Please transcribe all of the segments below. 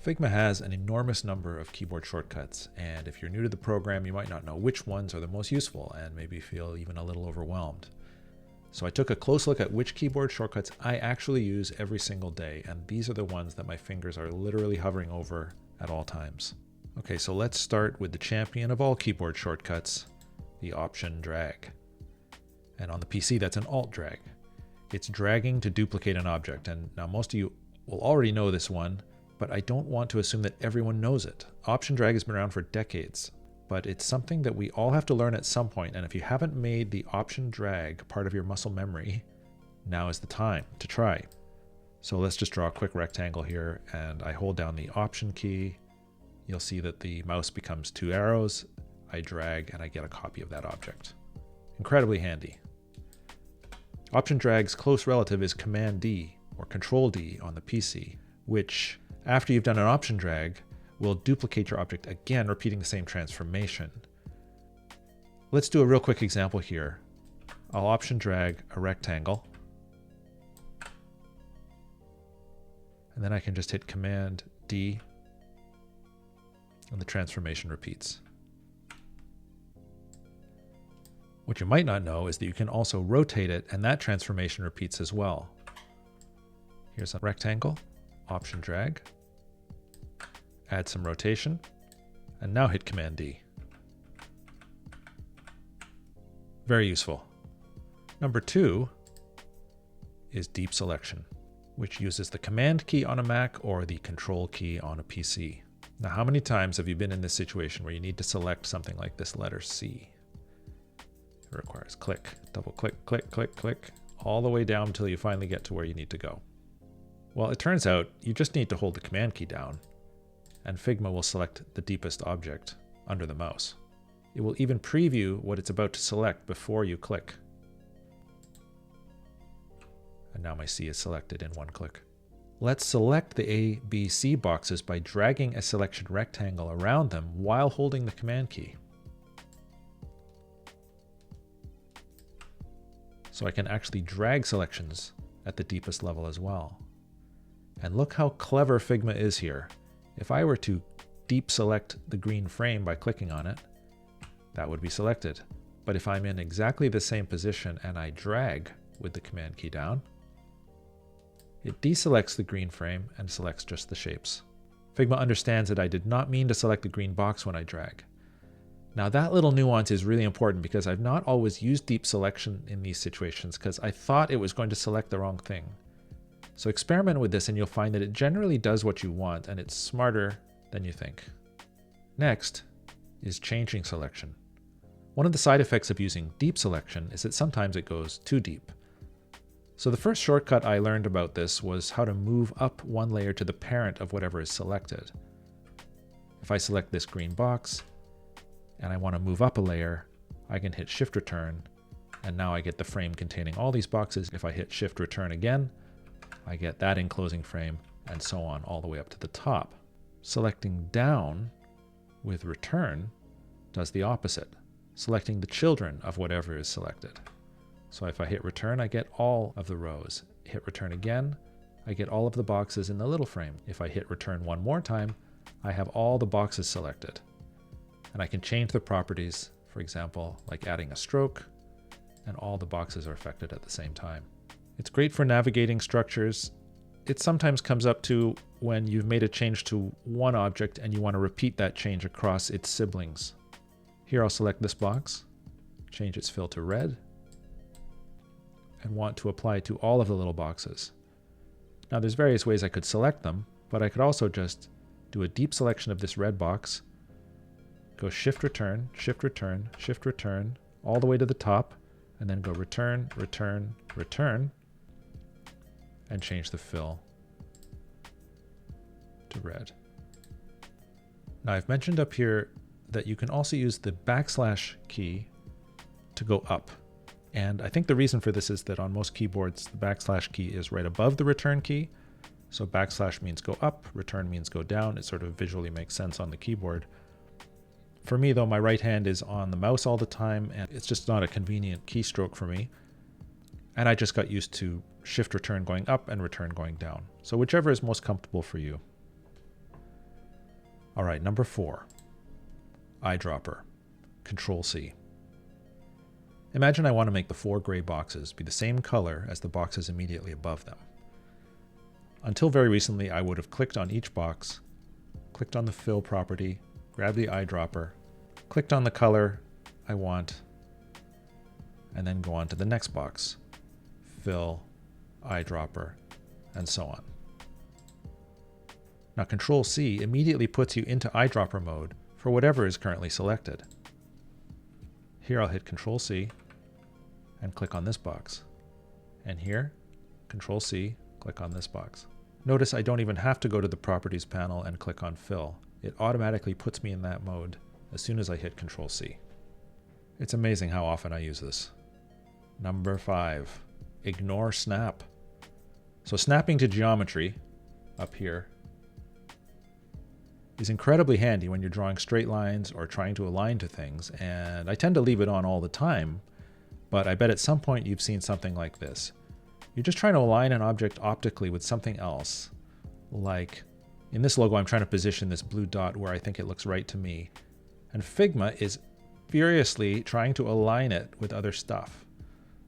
Figma has an enormous number of keyboard shortcuts, and if you're new to the program, you might not know which ones are the most useful and maybe feel even a little overwhelmed. So I took a close look at which keyboard shortcuts I actually use every single day, and these are the ones that my fingers are literally hovering over at all times. Okay, so let's start with the champion of all keyboard shortcuts, the Option drag. And on the PC, that's an Alt drag. It's dragging to duplicate an object, and now most of you will already know this one, but I don't want to assume that everyone knows it. Option drag has been around for decades, but it's something that we all have to learn at some point, and if you haven't made the option drag part of your muscle memory, now is the time to try. So let's just draw a quick rectangle here, and I hold down the Option key. You'll see that the mouse becomes 2 arrows. I drag and I get a copy of that object. Incredibly handy. Option drag's close relative is Command D or Control D on the PC, which, after you've done an option drag, will duplicate your object again, repeating the same transformation. Let's do a real quick example here. I'll option drag a rectangle, and then I can just hit Command D, and the transformation repeats. What you might not know is that you can also rotate it, and that transformation repeats as well. Here's a rectangle, option drag, add some rotation, and now hit Command D. Very useful. Number 2 is deep selection, which uses the Command key on a Mac or the Control key on a PC. Now, how many times have you been in this situation where you need to select something like this letter C? It requires click, double click, click, click, click, all the way down until you finally get to where you need to go. Well, it turns out you just need to hold the Command key down, and Figma will select the deepest object under the mouse. It will even preview what it's about to select before you click. And now my C is selected in one click. Let's select the A, B, C boxes by dragging a selection rectangle around them while holding the Command key. So I can actually drag selections at the deepest level as well. And look how clever Figma is here. If I were to deep select the green frame by clicking on it, that would be selected. But if I'm in exactly the same position and I drag with the Command key down, it deselects the green frame and selects just the shapes. Figma understands that I did not mean to select the green box when I drag. Now that little nuance is really important because I've not always used deep selection in these situations because I thought it was going to select the wrong thing. So experiment with this and you'll find that it generally does what you want and it's smarter than you think. Next is changing selection. One of the side effects of using deep selection is that sometimes it goes too deep. So the first shortcut I learned about this was how to move up one layer to the parent of whatever is selected. If I select this green box and I want to move up a layer, I can hit Shift Return, and now I get the frame containing all these boxes. If I hit Shift Return again, I get that enclosing frame, and so on all the way up to the top. Selecting down with Return does the opposite, selecting the children of whatever is selected. So if I hit Return, I get all of the rows. Hit Return again, I get all of the boxes in the little frame. If I hit Return one more time, I have all the boxes selected. And I can change the properties, for example, like adding a stroke, and all the boxes are affected at the same time. It's great for navigating structures. It sometimes comes up to when you've made a change to one object and you want to repeat that change across its siblings. Here I'll select this box, change its fill to red, and want to apply to all of the little boxes. Now there's various ways I could select them, but I could also just do a deep selection of this red box, go Shift Return, Shift Return, Shift Return, all the way to the top, and then go Return, Return, Return, and change the fill to red. Now I've mentioned up here that you can also use the backslash key to go up. And I think the reason for this is that on most keyboards, the backslash key is right above the return key. So backslash means go up, return means go down. It sort of visually makes sense on the keyboard. For me though, my right hand is on the mouse all the time and it's just not a convenient keystroke for me. And I just got used to Shift Return going up and Return going down. So whichever is most comfortable for you. All right, number 4, Eyedropper, Control C. Imagine I want to make the 4 gray boxes be the same color as the boxes immediately above them. Until very recently, I would have clicked on each box, clicked on the fill property, grabbed the eyedropper, clicked on the color I want, and then go on to the next box, fill, eyedropper, and so on. Now Control C immediately puts you into eyedropper mode for whatever is currently selected. Here I'll hit Control C and click on this box. And here, Control C, click on this box. Notice I don't even have to go to the Properties panel and click on Fill. It automatically puts me in that mode as soon as I hit Control C. It's amazing how often I use this. Number 5, Ignore Snap. So snapping to geometry, up here, is incredibly handy when you're drawing straight lines or trying to align to things, and I tend to leave it on all the time, but I bet at some point you've seen something like this. You're just trying to align an object optically with something else. Like in this logo, I'm trying to position this blue dot where I think it looks right to me. And Figma is furiously trying to align it with other stuff.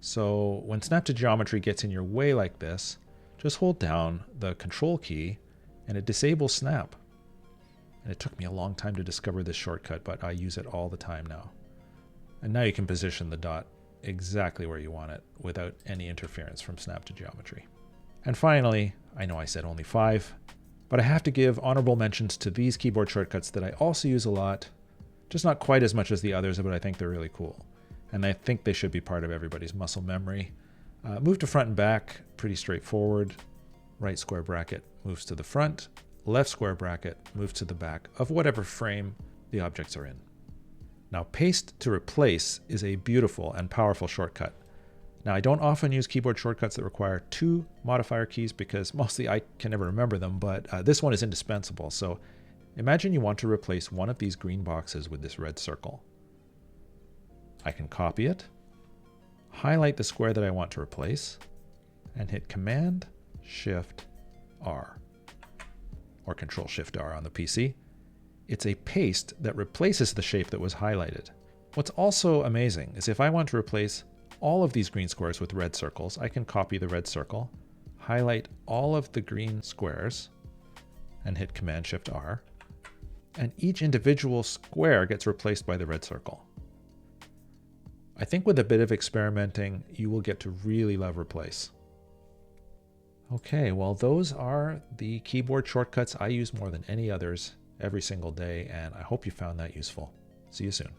So when Snap to Geometry gets in your way like this, just hold down the Control key and it disables Snap. And it took me a long time to discover this shortcut, but I use it all the time now. And now you can position the dot exactly where you want it without any interference from Snap to Geometry. And finally, I know I said only 5, but I have to give honorable mentions to these keyboard shortcuts that I also use a lot, just not quite as much as the others, but I think they're really cool. And I think they should be part of everybody's muscle memory. Move to front and back, pretty straightforward. Right square bracket moves to the front, left square bracket moves to the back of whatever frame the objects are in. Now, paste to replace is a beautiful and powerful shortcut. Now, I don't often use keyboard shortcuts that require 2 modifier keys because mostly I can never remember them, but this one is indispensable. So imagine you want to replace one of these green boxes with this red circle. I can copy it, highlight the square that I want to replace, and hit Command-Shift-R, or Control-Shift-R on the PC. It's a paste that replaces the shape that was highlighted. What's also amazing is if I want to replace all of these green squares with red circles, I can copy the red circle, highlight all of the green squares, and hit Command-Shift-R, and each individual square gets replaced by the red circle. I think with a bit of experimenting, you will get to really love Replace. Okay, well, those are the keyboard shortcuts I use more than any others every single day, and I hope you found that useful. See you soon.